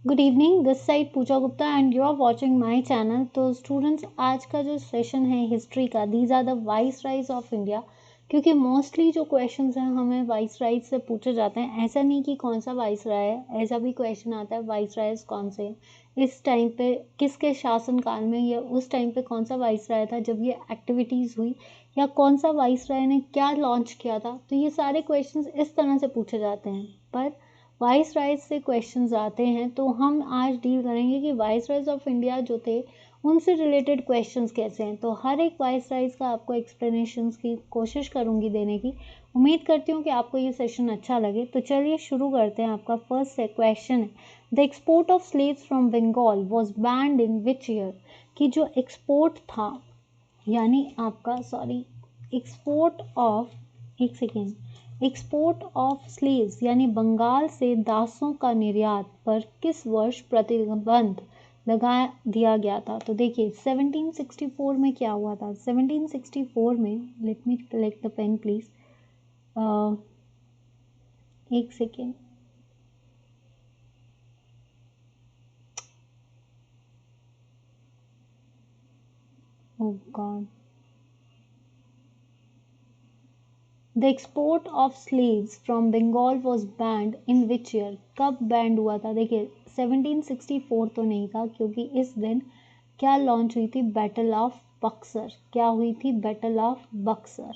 Good evening, this side Pooja Gupta and you are watching my channel. तो students, आज का जो सेशन है हिस्ट्री का, these are the viceroys of India. क्योंकि मोस्टली जो क्वेश्चंस हैं हमें वाइस राइज से पूछे जाते हैं। ऐसा नहीं कि कौन सा वाइस राय है, ऐसा भी क्वेश्चन आता है वाइस राइज कौन से हैं, इस टाइम पे किसके शासनकाल में, या उस टाइम पे कौन सा वाइस राय था जब ये एक्टिविटीज़ हुई, या कौन सा वाइस राय ने क्या लॉन्च किया था। तो ये सारे क्वेश्चंस इस तरह से पूछे जाते हैं। पर वाइस राइज से क्वेश्चंस आते हैं तो हम आज डील करेंगे कि वाइस राइज ऑफ इंडिया जो थे उनसे रिलेटेड क्वेश्चंस कैसे हैं। तो हर एक वाइस राइज का आपको एक्सप्लेनेशंस की कोशिश करूंगी देने की। उम्मीद करती हूँ कि आपको ये सेशन अच्छा लगे। तो चलिए शुरू करते हैं। आपका फर्स्ट क्वेश्चन है, the export of slaves from Bengal was banned in which year. कि जो एक्सपोर्ट था, यानी आपका एक्सपोर्ट ऑफ, एक सेकेंड, एक्सपोर्ट ऑफ स्लेव्स यानी बंगाल से दासों का निर्यात पर किस वर्ष प्रतिबंध लगा दिया गया था। तो देखिए 1764 में क्या हुआ था। 1764 में, let me collect the pen please, एक second, oh god, the export of slaves from Bengal was banned in which year. कब बैंड हुआ था। देखिए 1764 तो नहीं था, क्योंकि इस दिन क्या लॉन्च हुई थी, बैटल ऑफ बक्सर। क्या हुई थी, बैटल ऑफ बक्सर।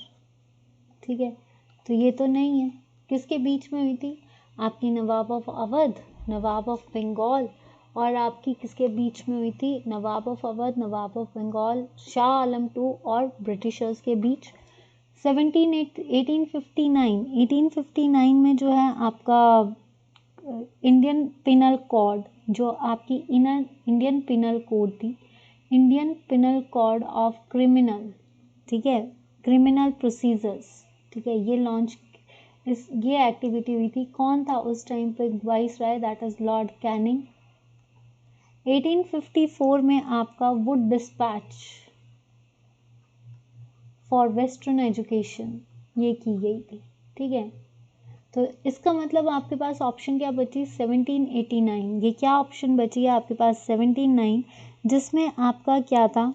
ठीक है, तो ये तो नहीं है। किसके बीच में हुई थी, आपकी नवाब ऑफ अवध, नवाब ऑफ बंगाल, और आपकी किसके बीच में हुई थी, Nawab of Awadh, Nawab of Bengal, Shah Alam two और ब्रिटिशर्स के बीच। 1859 में जो है आपका इंडियन पिनल कोड, जो आपकी इंडियन पिनल कोड थी, Indian penal code of criminal, ठीक है, क्रिमिनल प्रोसीजर्स, ठीक है, ये लॉन्च, ये एक्टिविटी हुई थी। कौन था उस टाइम पे viceroy, that is lord Canning. 1854 में आपका Wood despatch for western education ये की गई थी। ठीक है, तो इसका मतलब आपके पास ऑप्शन क्या बची, 1789। ये क्या ऑप्शन बची है आपके पास, 17 जिसमें आपका क्या था,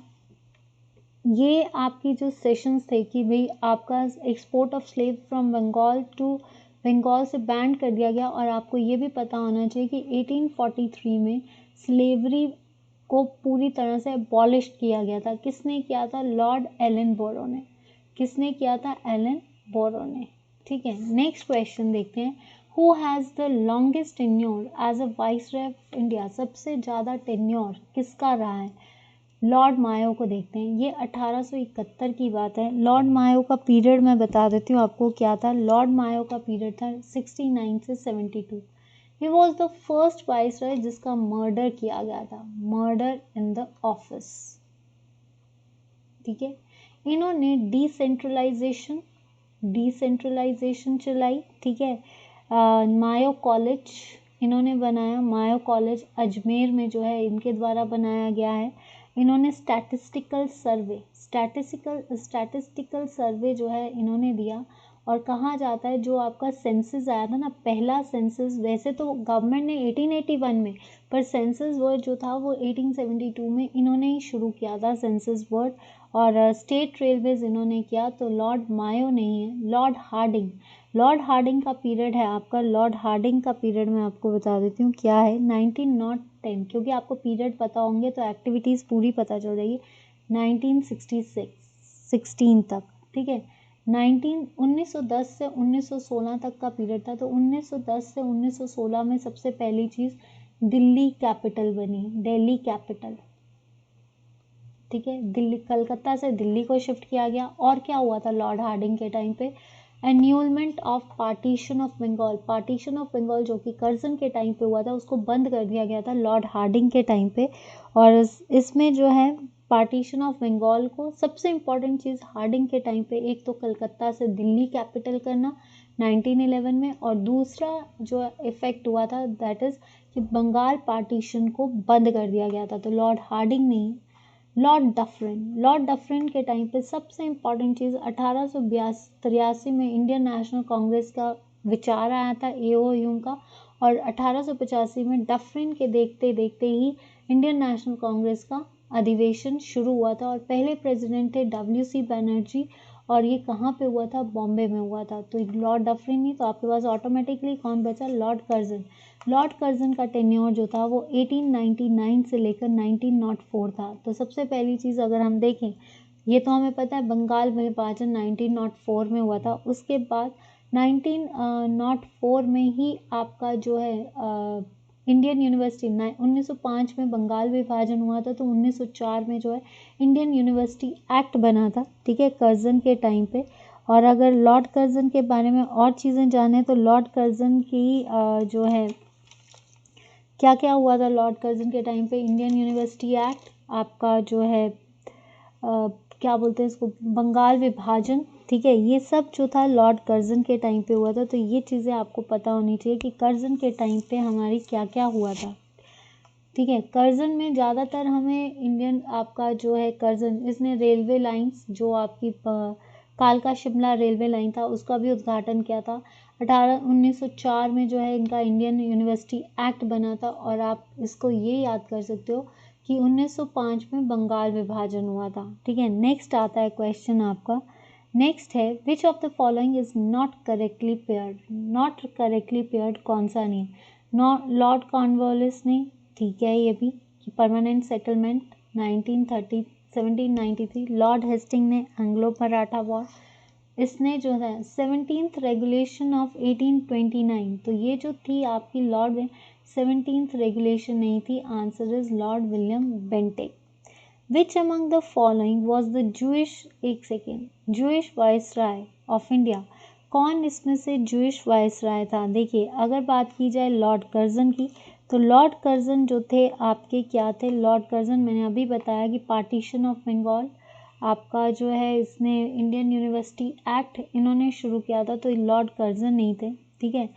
ये आपकी जो सेशंस थे कि भाई आपका export of slave from Bengal to Bengal से बैन कर दिया गया। और आपको ये भी पता होना चाहिए कि 1843 में स्लेवरी को पूरी तरह से अबॉलिश किया गया था। किसने किया था, लॉर्ड एलन बोरो ने। किसने किया था, एलन बोरो ने। ठीक है, नेक्स्ट क्वेश्चन देखते हैं। Who has the longest tenure as a viceroy of India. सबसे ज़्यादा टेन्योर किसका रहा है, लॉर्ड मायो को देखते हैं। ये 1871 की बात है। लॉर्ड मायो का पीरियड मैं बता देती हूँ आपको क्या था। लॉर्ड मायो का पीरियड था 69 से 72। He was the first viceroy जिसका मर्डर किया गया था, मर्डर इन द ऑफिस। ठीक है, इन्होंने डिसेंट्रलाइजेशन चलाई। ठीक है, मायो कॉलेज इन्होंने बनाया। मायो कॉलेज अजमेर में जो है इनके द्वारा बनाया गया है। इन्होंने स्टैटिस्टिकल सर्वे जो है इन्होंने दिया। और कहा जाता है जो आपका सेंसस आया था ना, पहला सेंसस, वैसे तो गवर्नमेंट ने 1881 में, पर सेंसस वर्ड जो था वो 1872 में इन्होंने ही शुरू किया था, सेंसस वर्ड। और स्टेट रेलवेज इन्होंने किया। तो लॉर्ड मायो नहीं है, लॉर्ड हार्डिंग। लॉर्ड हार्डिंग का पीरियड है आपका, लॉर्ड हार्डिंग का पीरियड मैं आपको बता देती हूँ क्या है, 1910। क्योंकि आपको पीरियड पता होंगे तो एक्टिविटीज़ पूरी पता चल जाएगी। 1966 16 तक। ठीक है, 1910 से 1916 तक का पीरियड था। तो 1910 से 1916 में सबसे पहली चीज़ दिल्ली कैपिटल बनी, दिल्ली कैपिटल। ठीक है, दिल्ली, कलकत्ता से दिल्ली को शिफ्ट किया गया। और क्या हुआ था लॉर्ड हार्डिंग के टाइम पे, annulment of partition of Bengal. Partition of Bengal जो कि कर्जन के टाइम पे हुआ था, उसको बंद कर दिया गया था लॉर्ड हार्डिंग के टाइम पे। और इसमें जो है पार्टीशन ऑफ बंगाल को, सबसे इम्पॉर्टेंट चीज़ हार्डिंग के टाइम पे, एक तो कलकत्ता से दिल्ली कैपिटल करना 1911 में, और दूसरा जो इफेक्ट हुआ था दैट इज़ कि बंगाल पार्टीशन को बंद कर दिया गया था। तो लॉर्ड हार्डिंग नहीं, लॉर्ड डफरिन के टाइम पे सबसे इम्पॉर्टेंट चीज़ 1883 में इंडियन नेशनल कांग्रेस का विचार आया था, एओ यूं का। और 1885 में डफरिन के देखते देखते ही इंडियन नेशनल कांग्रेस का अधिवेशन शुरू हुआ था और पहले प्रेसिडेंट थे WC बनर्जी और ये कहाँ पे हुआ था, बॉम्बे में हुआ था। तो लॉर्ड डफरिन नहीं तो आपके पास ऑटोमेटिकली कौन बचा, लॉर्ड कर्जन। लॉर्ड कर्जन का टेन्योर जो था वो 1899 से लेकर 1904 था। तो सबसे पहली चीज़ अगर हम देखें, ये तो हमें पता है बंगाल विभाजन 1904 में हुआ था। उसके बाद 1904 में ही आपका जो है इंडियन यूनिवर्सिटी 1905 में बंगाल विभाजन हुआ था, तो 1904 में जो है इंडियन यूनिवर्सिटी एक्ट बना था, ठीक है, कर्जन के टाइम पे। और अगर लॉर्ड कर्जन के बारे में और चीज़ें जाने तो लॉर्ड कर्जन की जो है क्या क्या हुआ था लॉर्ड कर्जन के टाइम पे, इंडियन यूनिवर्सिटी एक्ट, आपका जो है क्या बोलते हैं इसको, बंगाल विभाजन, ठीक है, ये सब जो था लॉर्ड कर्जन के टाइम पे हुआ था। तो ये चीज़ें आपको पता होनी चाहिए कि कर्जन के टाइम पे हमारी क्या क्या हुआ था, ठीक है। कर्जन में ज़्यादातर हमें इंडियन आपका जो है कर्जन, इसने रेलवे लाइंस जो आपकी कालका शिमला रेलवे लाइन था उसका भी उद्घाटन किया था। 1904 में जो है इनका इंडियन यूनिवर्सिटी एक्ट बना था। और आप इसको ये याद कर सकते हो कि 1905 में बंगाल विभाजन हुआ था, ठीक है। नेक्स्ट आता है क्वेश्चन आपका, नेक्स्ट है which of the following is not correctly paired. Not correctly paired कौन सा नहीं, लॉर्ड कॉर्नवालिस ने, ठीक है, ये भी कि परमानेंट सेटलमेंट 1793, लॉर्ड हेस्टिंग ने एंग्लो मराठा वॉर, इसने जो है 17th रेगुलेशन ऑफ 1829, तो ये जो थी आपकी लॉर्ड में 17th रेगुलेशन नहीं थी, answer is Lord William Bentinck. Which among the following was the Jewish viceroy of India, कौन इसमें से जूइश वाइसराय था। देखिए अगर बात की जाए लॉर्ड कर्जन की, तो लॉर्ड कर्जन जो थे आपके क्या थे, लॉर्ड कर्जन मैंने अभी बताया कि पार्टीशन ऑफ बंगाल आपका जो है, इसने इंडियन यूनिवर्सिटी एक्ट इन्होंने शुरू किया था, तो लॉर्ड कर्जन नहीं थे, ठीक है।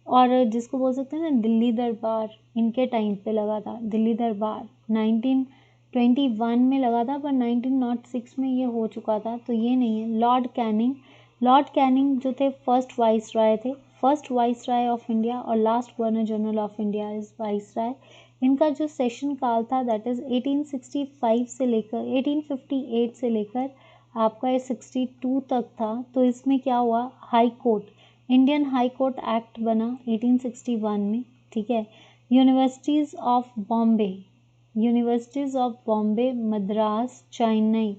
और जिसको बोल सकते हैं ना दिल्ली दरबार, इनके टाइम पे लगा था दिल्ली दरबार, 1921 में लगा था, पर 1906 में ये हो चुका था, तो ये नहीं है। लॉर्ड कैनिंग जो थे फर्स्ट वाइसराय थे, फर्स्ट वाइसराय ऑफ इंडिया और last governor general of India is viceroy. इनका जो सेशन काल था दैट इज़ 1865 से लेकर 1858 से लेकर आपका 62 तक था। तो इसमें क्या हुआ, high court, Indian high court act बना 1861 में, ठीक है। Universities of Bombay, Madras, Chennai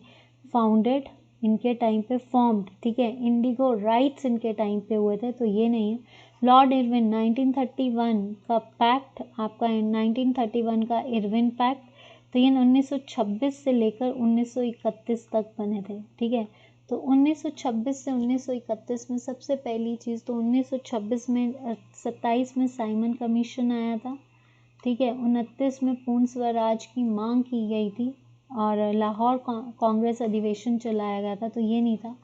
founded इनके टाइम पे, फॉर्म्ड, ठीक है। इंडिगो राइट्स इनके टाइम पे हुए थे, तो ये नहीं है। लॉर्ड इरविन 1931 का पैक्ट, आपका 1931 का इरविन पैक्ट, तो ये 1926 से लेकर 1931 तक बने थे, ठीक है। तो 1926 से 1931 में सबसे पहली चीज़ तो 1926 में 27 में साइमन कमीशन आया था, ठीक है। 29 में पूर्ण स्वराज की मांग की गई थी और लाहौर कांग्रेस अधिवेशन चलाया गया था, तो ये नहीं था।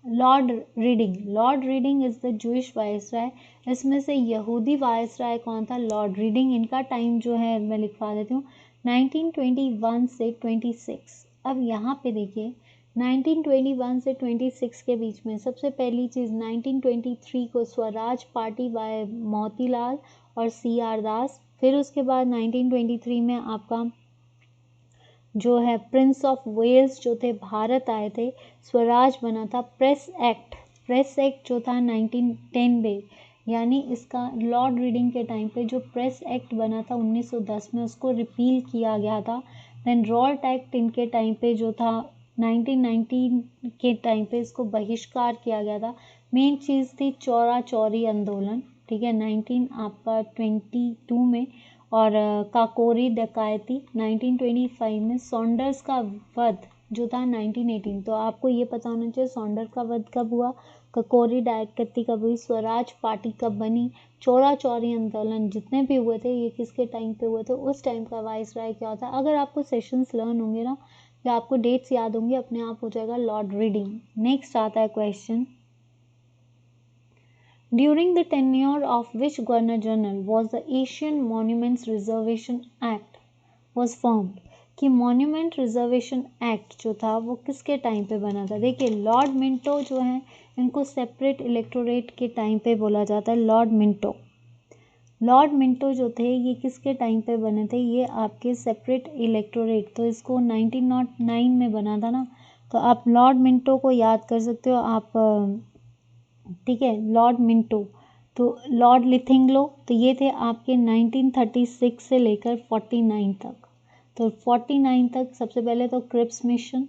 Lord reading is the Jewish viceroy, इसमें से यहूदी वाइसराय कौन था, लॉर्ड रीडिंग। इनका टाइम जो है मैं लिखवा देती हूँ 1921 से 26। अब यहाँ पे देखिए 1921 से 26 के बीच में सबसे पहली चीज़ 1923 को स्वराज पार्टी बाय मोतीलाल और CR दास, फिर उसके बाद 1923 में आपका जो है प्रिंस ऑफ वेल्स जो थे भारत आए थे, स्वराज बना था। प्रेस एक्ट जो था 1910 में, यानी इसका लॉर्ड रीडिंग के टाइम पे जो प्रेस एक्ट बना था 1910 में, उसको रिपील किया गया था। देन रॉल्ट एक्ट इनके टाइम पे जो था 1919 के टाइम पे इसको बहिष्कार किया गया था। मेन चीज़ थी चौरा चौरी आंदोलन, ठीक है, 1922 में। और काकोरी डकैती 1925 में। सॉन्डर्स का वध जो था 1918, तो आपको ये पता होना चाहिए सॉन्डर्स का वध कब हुआ, काकोरी डकैती कब हुई, स्वराज पार्टी कब बनी, चौरा चौरी आंदोलन जितने भी हुए थे ये किसके टाइम पे हुए थे, उस टाइम का वाइसराय क्या होता है। अगर आपको सेशंस लर्न होंगे ना या आपको डेट्स याद होंगे, अपने आप हो जाएगा लॉर्ड रीडिंग। नेक्स्ट आता है question, During the tenure of which Governor General was the Asian Monuments Reservation Act was formed? कि मॉन्यूमेंट रिजर्वेशन एक्ट जो था वो किसके टाइम पे बना था। देखिए लॉर्ड मिंटो जो है इनको सेपरेट इलेक्टोरेट के टाइम पे बोला जाता है, लॉर्ड मिंटो। लॉर्ड मिंटो जो थे ये किसके टाइम पे बने थे, ये आपके सेपरेट इलेक्टोरेट, तो इसको 1909 में बना था ना, तो आप लॉर्ड मिंटो को याद कर सकते हो आप, ठीक है, लॉर्ड मिंटो। तो लॉर्ड लिथिंगलो, तो ये थे आपके 1936 से लेकर 49 तक। तो 49 तक सबसे पहले तो Cripps mission,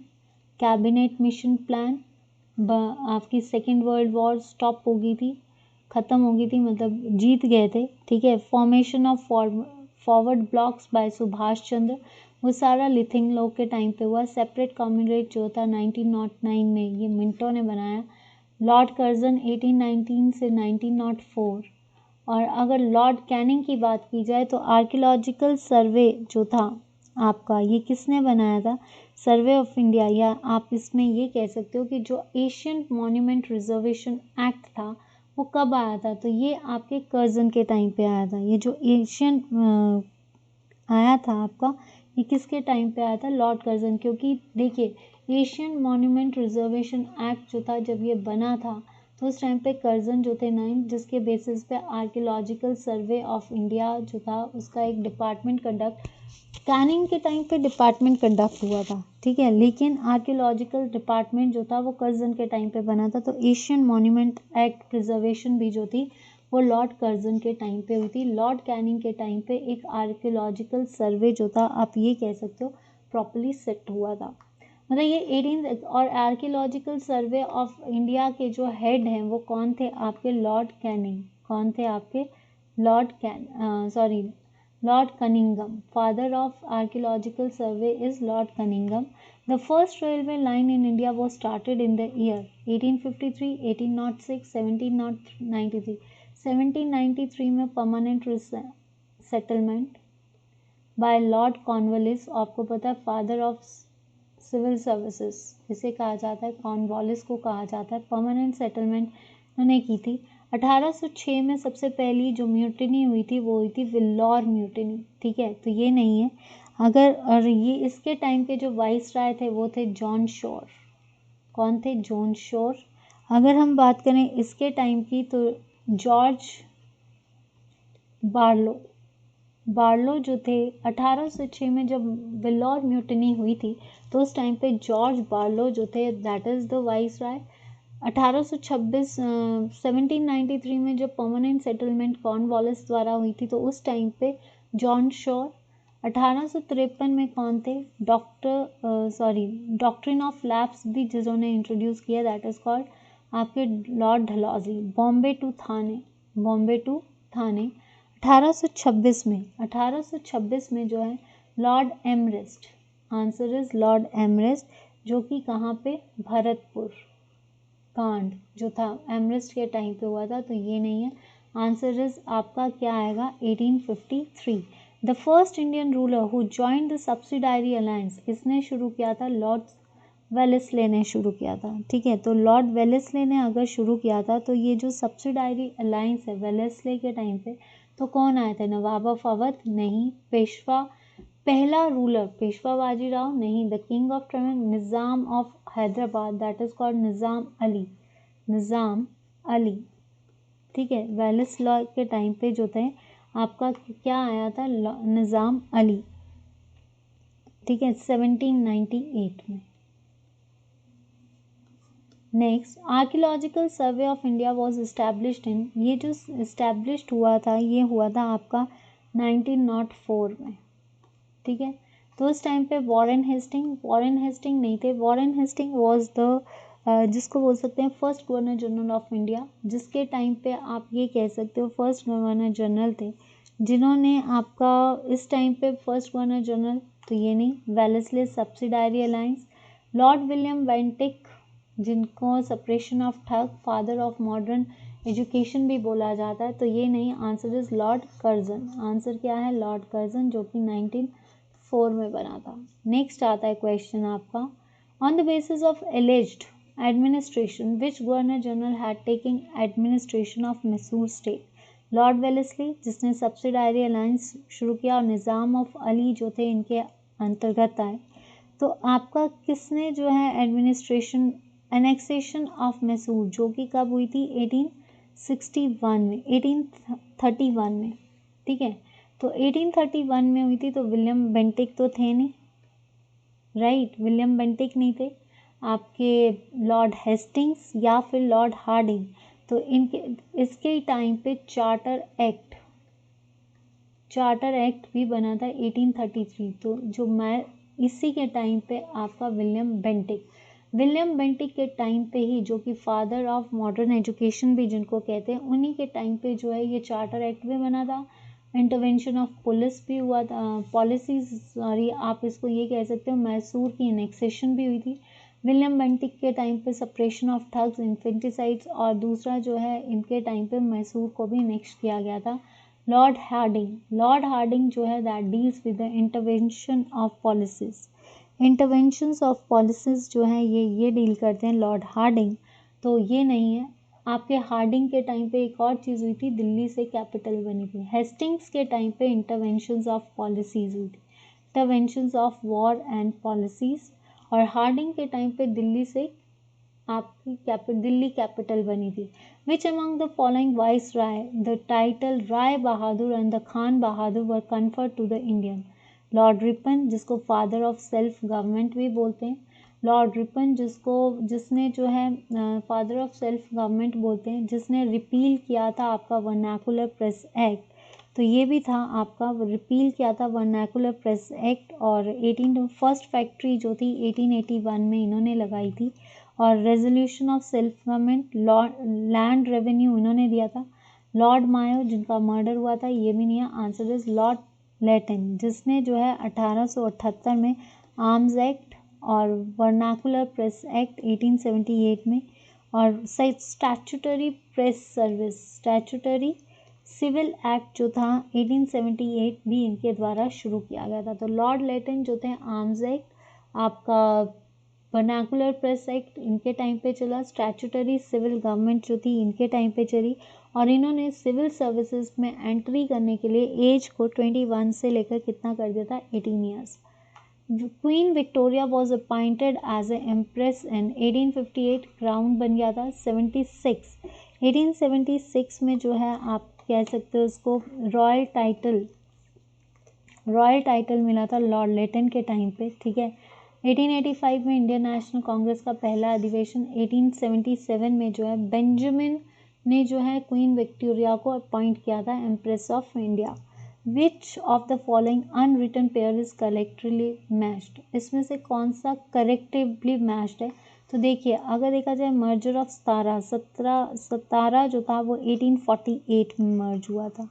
cabinet mission plan, आपकी सेकेंड वर्ल्ड वॉर स्टॉप हो गई थी, ख़त्म हो गई थी, मतलब जीत गए थे, ठीक है। Formation of forward blocs by Subhash Chandra, वो सारा लिथिंगलो के टाइम पे हुआ। सेपरेट कॉम्युनिट जो था 1909 में ये मिंटो ने बनाया। लॉर्ड कर्जन 1819 से 1904। और अगर लॉर्ड कैनिंग की बात की जाए तो आर्कियोलॉजिकल सर्वे जो था आपका, ये किसने बनाया था, सर्वे ऑफ इंडिया, या आप इसमें ये कह सकते हो कि जो एशियन मॉन्यूमेंट रिजर्वेशन एक्ट था वो कब आया था, तो ये आपके कर्जन के टाइम पे आया था। ये जो एशियन आया था आपका, ये किसके टाइम पे आया था, लॉर्ड कर्जन। क्योंकि देखिए एशियन मॉन्यूमेंट रिजर्वेशन एक्ट जो था जब ये बना था तो उस टाइम पे कर्जन जो थे नाइन, जिसके बेसिस पे आर्कियोलॉजिकल सर्वे ऑफ इंडिया जो था उसका एक डिपार्टमेंट कंडक्ट, कैनिंग के टाइम पे डिपार्टमेंट कंडक्ट हुआ था, ठीक है, लेकिन आर्कियोलॉजिकल डिपार्टमेंट जो था वो कर्जन के टाइम पे बना था। तो एशियन मॉन्यूमेंट एक्ट प्रिजर्वेशन भी जो थी वो लॉर्ड कर्जन के टाइम पे हुई थी। लॉर्ड कैनिंग के टाइम पे एक आर्कियोलॉजिकल सर्वे जो था आप ये कह सकते हो प्रॉपरली सेट हुआ था। मतलब ये 18 और आर्कियोलॉजिकल सर्वे ऑफ इंडिया के जो हेड हैं वो कौन थे आपके, लॉर्ड कैनिंग। कौन थे आपके, Lord Cunningham. Father of archaeological survey is Lord Cunningham. The first railway line in India was started in the year 1853, 1806, 1793। 1793 में permanent settlement by lord Cornwallis, आपको पता है फादर ऑफ सिविल सर्विसेज जिसे कहा जाता है, कॉर्नवालिस को कहा जाता है, परमानेंट सेटलमेंट उन्होंने की थी। 1806 में सबसे पहली जो म्यूटिनी हुई थी वो हुई थी विल्लोर म्यूटिनी, ठीक है, तो ये नहीं है। अगर और ये इसके टाइम के जो वाइस राय थे वो थे जॉन शोर। कौन थे, जॉन शोर। अगर हम बात करें इसके टाइम की तो जॉर्ज बार्लो। बार्लो जो थे 1806 में जब विल्लोर म्यूटिनी हुई थी तो उस टाइम पे जॉर्ज बार्लो जो थे दैट इज़ द वाइस राय। 1826 1793 में जब परमानेंट सेटलमेंट कॉर्नवालिस द्वारा हुई थी तो उस टाइम पे जॉन शोर। 1853 में कौन थे, डॉक्ट्रिन ऑफ लैप्स भी जिन्होंने इंट्रोड्यूस किया दैट इज कॉल्ड आपके लॉर्ड डलहौजी। बॉम्बे टू थाने 1826 में जो है लॉर्ड एमरेस्ट। आंसर इज लॉर्ड एमरेस्ट, जो कि कहाँ पे, भरतपुर कांड जो था एमरेस्ट के टाइम पे हुआ था, तो ये नहीं है। आंसर इज आपका क्या आएगा, 1853। The first Indian ruler who joined the subsidiary alliance, किसने शुरू किया था, लॉर्ड वेलेस्ले ने शुरू किया था, ठीक है। तो लॉर्ड वेलेस्ले ने अगर शुरू किया था तो ये जो सब्सिडायरी अलायंस है वेलेस्ले के टाइम पे, तो कौन आए थे, नवाब ऑफ अवध नहीं, पेशवा, पहला रूलर पेशवा बाजीराव नहीं, द किंग ऑफ ट्रेवन Nizam of Hyderabad that is called Nizam Ali, ठीक है। वेलेस्ले के टाइम पे जो थे आपका क्या आया था, निज़ाम अली, ठीक है, 1798 में। Next, archaeological survey of India was established in, ये जो एस्टैब्लिश्ड हुआ था ये हुआ था आपका 1904 में, ठीक है। तो उस टाइम पे वॉरेन हेस्टिंग नहीं थे। वॉरेन हेस्टिंग वाज द जिसको बोल सकते हैं first governor general of India, जिसके टाइम पे आप ये कह सकते हो फर्स्ट गवर्नर जनरल थे, जिन्होंने आपका इस टाइम पे फर्स्ट गवर्नर जनरल, तो ये नहीं, Wellesley subsidiary alliance. Lord William Bentinck, जिनको सेपरेशन ऑफ ठग, फादर ऑफ मॉडर्न एजुकेशन भी बोला जाता है, तो ये नहीं, answer is Lord Curzon. Answer क्या है, लॉर्ड कर्जन, जो कि 1904 में बना था। नेक्स्ट आता है क्वेश्चन आपका, on the basis of एलिज्ड administration which governor general had taken administration of Mysore state, Lord Wellesley जिसने सब्सिडायरी अलायंस शुरू किया और निज़ाम ऑफ अली जो थे इनके अंतर्गत आए। तो आपका किसने जो है एडमिनिस्ट्रेशन, एनेक्सेशन ऑफ मैसूर जो कि कब हुई थी, 1831 में, 1831 में, ठीक है। तो 1831 में हुई थी, तो विलियम बेंटिक तो थे नहीं, राइट, विलियम बेंटिक नहीं थे, आपके लॉर्ड हेस्टिंग्स या फिर लॉर्ड हार्डिंग। तो इनके इसके टाइम पे चार्टर एक्ट भी बना था 1833। तो जो मैं इसी के टाइम पे आपका विलियम बेंटिक के टाइम पे ही, जो कि फादर ऑफ मॉडर्न एजुकेशन भी जिनको कहते हैं, उन्हीं के टाइम पे जो है ये चार्टर एक्ट भी बना था। इंटरवेंशन ऑफ पुलिस भी हुआ था, पॉलिसीज, सॉरी आप इसको ये कह सकते हो, मैसूर की एनेक्सेशन भी हुई थी विलियम बेंटिक के टाइम पे, सप्रेशन ऑफ ठग्स, इन्फेंटिसाइड्स, और दूसरा जो है इनके टाइम पे मैसूर को भी नेक्स्ट किया गया था। लॉर्ड हार्डिंग जो है that deals with the interventions of policies जो है ये डील करते हैं लॉर्ड हार्डिंग। तो ये नहीं है, आपके हार्डिंग के टाइम पे एक और चीज़ हुई थी, दिल्ली से कैपिटल बनी थी। हेस्टिंग्स के टाइम पे इंटरवेंशंस ऑफ पॉलिसीज हुई थी, interventions of war and policies. और हार्डिंग के टाइम पे दिल्ली से आपकी दिल्ली कैपिटल बनी थी। Which among the following viceroy the title Rai Bahadur and the Khan Bahadur were conferred to the Indian? Lord Ripon, जिसको फादर ऑफ सेल्फ गवर्नमेंट भी बोलते हैं, लॉर्ड रिपन जिसने जो है फादर ऑफ सेल्फ गवर्नमेंट बोलते हैं, जिसने रिपील किया था आपका वर्नाकुलर प्रेस एक्ट। तो ये भी था आपका, रिपील किया था वर्नाकुलर प्रेस एक्ट, और फर्स्ट फैक्ट्री जो थी 1881 में इन्होंने लगाई थी। और resolution of self government, land revenue इन्होंने दिया था। लॉर्ड मायो जिनका मर्डर हुआ था, ये भी नहीं है, आंसर इज लॉर्ड लेटन, जिसने जो है 1878 में आर्म्स एक्ट और वर्नाकुलर प्रेस एक्ट 1878 में, और statutory press service, statutory civil act जो था 1878 भी इनके द्वारा शुरू किया गया था। तो लॉर्ड लेटन जो थे, आर्म्स एक्ट, आपका वर्नाकुलर प्रेस एक्ट इनके टाइम पे चला, स्टैट्यूटरी सिविल गवर्नमेंट जो थी इनके टाइम पे चली, और इन्होंने सिविल सर्विसेज में एंट्री करने के लिए एज को 21 से लेकर कितना कर दिया था, 18 years. Queen Victoria was appointed as a empress in 1858, crown बन गया था 1876 में जो है आप कह सकते हो उसको रॉयल टाइटल मिला था लॉर्ड लेटन के टाइम पे, ठीक है। 1885 में इंडियन नेशनल कांग्रेस का पहला अधिवेशन, 1877 में जो है बेंजामिन ने जो है क्वीन विक्टोरिया को अपॉइंट किया था empress of India. Which of the following unwritten pair is correctly matched? इसमें से कौन सा करेक्टिवली मैच्ड है? तो देखिए, अगर देखा जाए मर्जर ऑफ सतारा जो था वो 1848 में मर्ज हुआ था,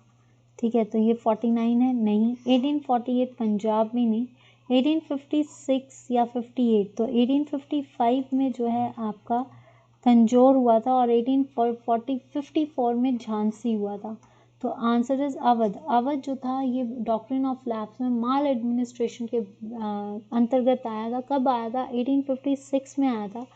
ठीक है। तो ये 49 है, नहीं। 1848 पंजाब में नहीं, 1856 या 58, तो 1855 में जो है आपका तंजौर हुआ था, और 1854 में झांसी हुआ था। तो आंसर इज अवध जो था ये डॉक्ट्रिन ऑफ लैप्स में माल एडमिनिस्ट्रेशन के अंतर्गत आया था। कब आया था? 1856 में आया था।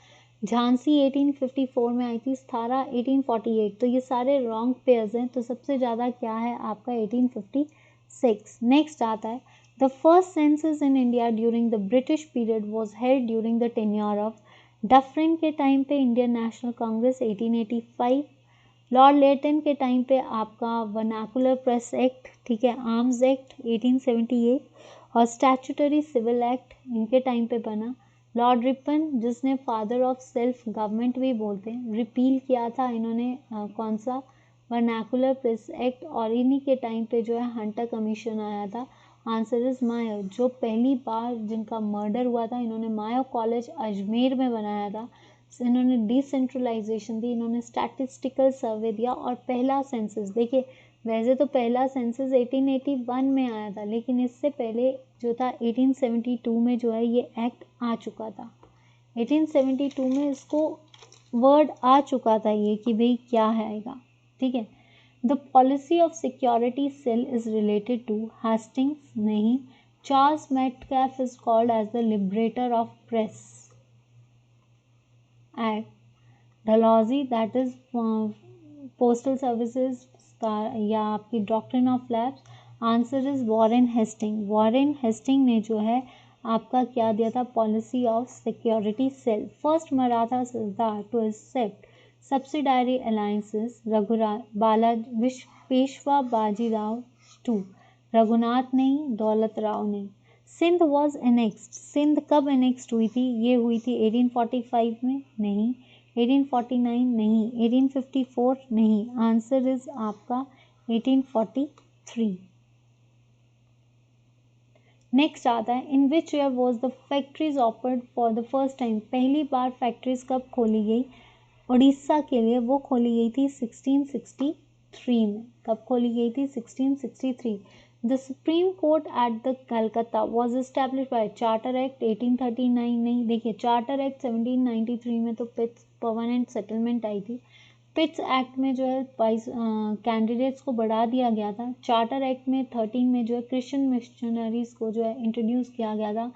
झांसी 1854 में आई थी, सतारा 1848। तो ये सारे रॉन्ग पेयर्स हैं, तो सबसे ज़्यादा क्या है आपका 1856। नेक्स्ट आता है, the first census in India during the British period was held during the tenure of Dufferin के टाइम पे इंडियन नेशनल कांग्रेस 1885, लॉर्ड लेटन के टाइम पे आपका वर्नाकुलर प्रेस एक्ट, ठीक है, आर्म्स एक्ट 1878, और स्टैट्यूटरी सिविल एक्ट इनके टाइम पे बना। लॉर्ड रिपन, जिसने फादर ऑफ सेल्फ गवर्नमेंट भी बोलते हैं, रिपील किया था इन्होंने कौन सा, वर्नाकुलर प्रेस एक्ट, और इन्हीं के टाइम पे जो है हंटर कमीशन आया था। आंसर इज मायो, जो पहली बार जिनका मर्डर हुआ था, इन्होंने मायो कॉलेज अजमेर में बनाया था। इन्होंने डिसेंट्रलाइजेशन दी, इन्होंने स्टैटिस्टिकल सर्वे दिया, और पहला सेंसस, देखिए वैसे तो पहला सेंसस 1881 में आया था, लेकिन इससे पहले जो था 1872 में जो है ये एक्ट आ चुका था। 1872 में इसको वर्ड आ चुका था ये कि भाई क्या है आएगा, ठीक है। The policy of security cell is related to Hastings, नहीं। Charles Metcalfe is called as the liberator of press at Dalhousie, that is postal services या आपकी doctrine of lapse. Answer is Warren Hasting ने जो है आपका क्या दिया था, policy of security cell. First Maratha sardar to accept subsidiary alliances, Peshwa Bajirao 2, Raghunath नहीं, दौलत राव नहीं। सिंध वॉज एनेक्स्ड, सिंध कब एनेक्स्ड हुई थी? ये हुई थी 1845 में, नहीं। 1849 नहीं। 1854 नहीं। आंसर इज आपका 1843। नेक्स्ट आता है, in which year was the factories open for the first time, पहली बार फैक्ट्रीज कब खोली गई? उड़ीसा के लिए वो खोली गई थी 1663 में। कब खोली गई थी? 1663। The supreme court at the Calcutta was establish bye charter act 1839 नहीं। देखिए चार्टर एक्ट 1793 में तो पिट्स परमानेंट सेटलमेंट आई थी। पिट्स एक्ट में जो है कैंडिडेट्स को बढ़ा दिया गया था। चार्टर एक्ट में 13 में जो है क्रिश्चियन मिशनरीज को जो है इंट्रोड्यूस किया गया था।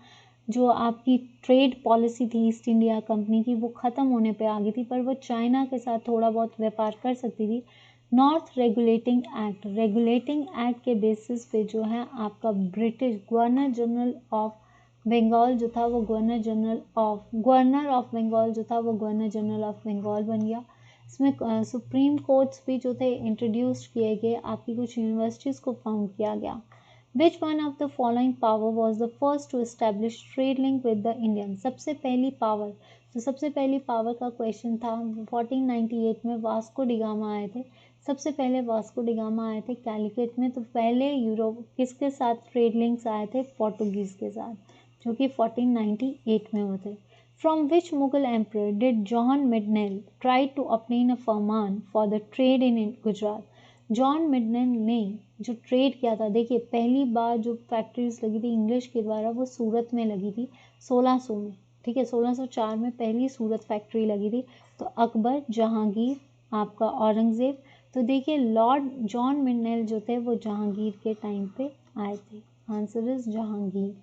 जो आपकी ट्रेड पॉलिसी थी ईस्ट इंडिया कंपनी की वो ख़त्म होने पे आ गई थी, पर वो चाइना के साथ थोड़ा बहुत व्यापार कर सकती थी। नॉर्थ रेगुलेटिंग एक्ट के बेसिस पे जो है आपका British governor general of Bengal जो था वो गवर्नर ऑफ बंगाल जो था वो गवर्नर जनरल ऑफ बंगाल बन गया। इसमें सुप्रीम कोर्ट्स भी जो थे इंट्रोड्यूस किए गए, आपकी कुछ यूनिवर्सिटीज़ को फाउंड किया गया। Which one of the following power was the first to establish trade link with the Indians? सबसे पहली पावर, तो सबसे पहली पावर का क्वेश्चन था 1498 में वास्को डिगामा आए थे। सबसे पहले वास्को डिगामा आए थे कैलिकट में। तो पहले यूरोप किसके साथ ट्रेड लिंक्स आए थे? पोर्टुगीज के साथ, जो कि 1498 में हुए थे। From which Mughal emperor did John Midnell try to obtain a firman for the trade in Gujarat? John Mildenhall ने जो ट्रेड किया था, देखिए पहली बार जो फैक्ट्रीज लगी थी इंग्लिश के द्वारा वो सूरत में लगी थी 1600 में, ठीक है। 1604 में पहली सूरत फैक्ट्री लगी थी। तो अकबर, जहांगीर, आपका औरंगजेब। तो देखिए लॉर्ड जॉन मिडनल जो थे वो जहांगीर के टाइम पे आए थे। Answer is Jahangir.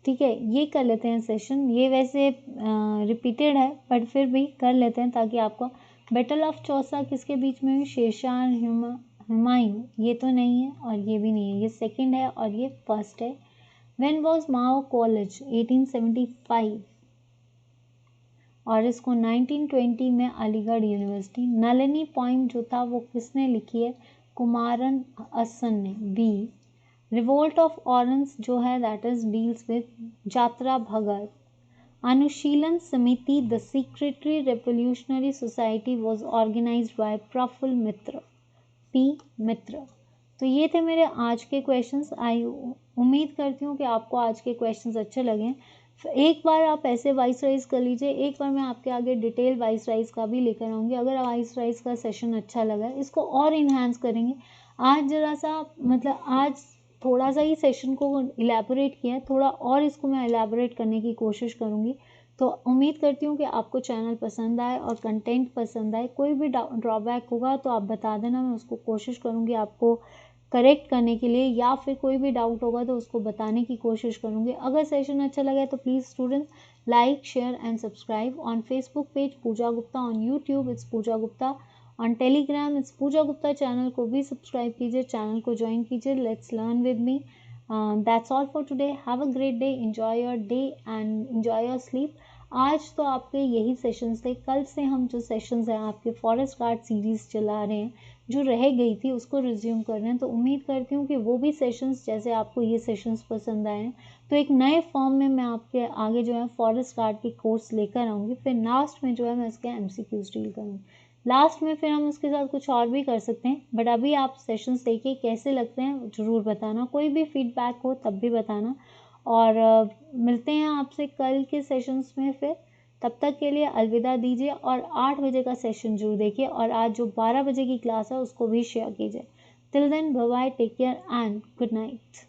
ठीक है, ये कर लेते हैं सेशन। ये वैसे रिपीटेड है बट फिर भी कर लेते हैं ताकि आपको। बैटल ऑफ चौसा किसके बीच में हुई? शेरशाह हुमायूं, ये तो नहीं है और ये भी नहीं है, ये सेकंड है और ये फर्स्ट है। When was Mao college? 1875 और इसको 1920 में अलीगढ़ यूनिवर्सिटी। नलिनी पोइम जो था वो किसने लिखी है? कुमारन असन ने, बी। रिवोल्ट ऑफ ऑरेंज जो है that is deals with Jatra Bhagat. Anushilan Samiti the secretary revolutionary society was organised by Prafulla Mitra, P Mitra. तो ये थे मेरे आज के क्वेश्चंस। उम्मीद करती हूँ कि आपको आज के क्वेश्चंस अच्छे लगे। एक बार आप ऐसे वाइस राइज कर लीजिए, एक बार मैं आपके आगे डिटेल वाइस राइज का भी लेकर आऊँगी। अगर वाइस राइज का सेशन अच्छा लगा इसको और इन्हांस करेंगे। आज जरा सा मतलब आज थोड़ा सा ही सेशन को इलेबोरेट किया, थोड़ा और इसको मैं इलेबोरेट करने की कोशिश करूँगी। तो उम्मीद करती हूँ कि आपको चैनल पसंद आए और कंटेंट पसंद आए। कोई भी ड्रॉबैक होगा तो आप बता देना, मैं उसको कोशिश करूँगी आपको करेक्ट करने के लिए, या फिर कोई भी डाउट होगा तो उसको बताने की कोशिश करूँगी। अगर सेशन अच्छा लगा तो please students like, share and subscribe. On Facebook page Pooja Gupta, on YouTube it's Pooja Gupta, on Telegram it's Pooja Gupta. Channel को भी सब्सक्राइब कीजिए, चैनल को ज्वाइन कीजिए। Let's learn with me. That's all for today. Have a great day, enjoy your day and enjoy your sleep. आज तो आपके यही sessions थे। कल से हम जो सेशंस हैं आपके फॉरेस्ट गार्ड सीरीज़ चला रहे हैं, जो रह गई थी उसको रिज्यूम कर रहे हैं। तो उम्मीद करती हूँ कि वो भी सेशंस जैसे आपको ये सेशंस पसंद आए हैं। तो एक नए फॉर्म में मैं आपके आगे जो है फॉरेस्ट गार्ड के कोर्स लेकर आऊँगी। फिर लास्ट में जो है मैं इसके MCQs डील करूँगी। लास्ट में फिर हम उसके साथ कुछ और भी कर सकते हैं, बट अभी आप सेशंस देखिए कैसे लगते हैं ज़रूर बताना। कोई भी फीडबैक हो तब भी बताना। और मिलते हैं आपसे कल के सेशंस में। फिर तब तक के लिए अलविदा दीजिए और 8 बजे का सेशन जरूर देखिए, और आज जो 12 बजे की क्लास है उसको भी शेयर कीजिए। Till then bye bye, take care and good night.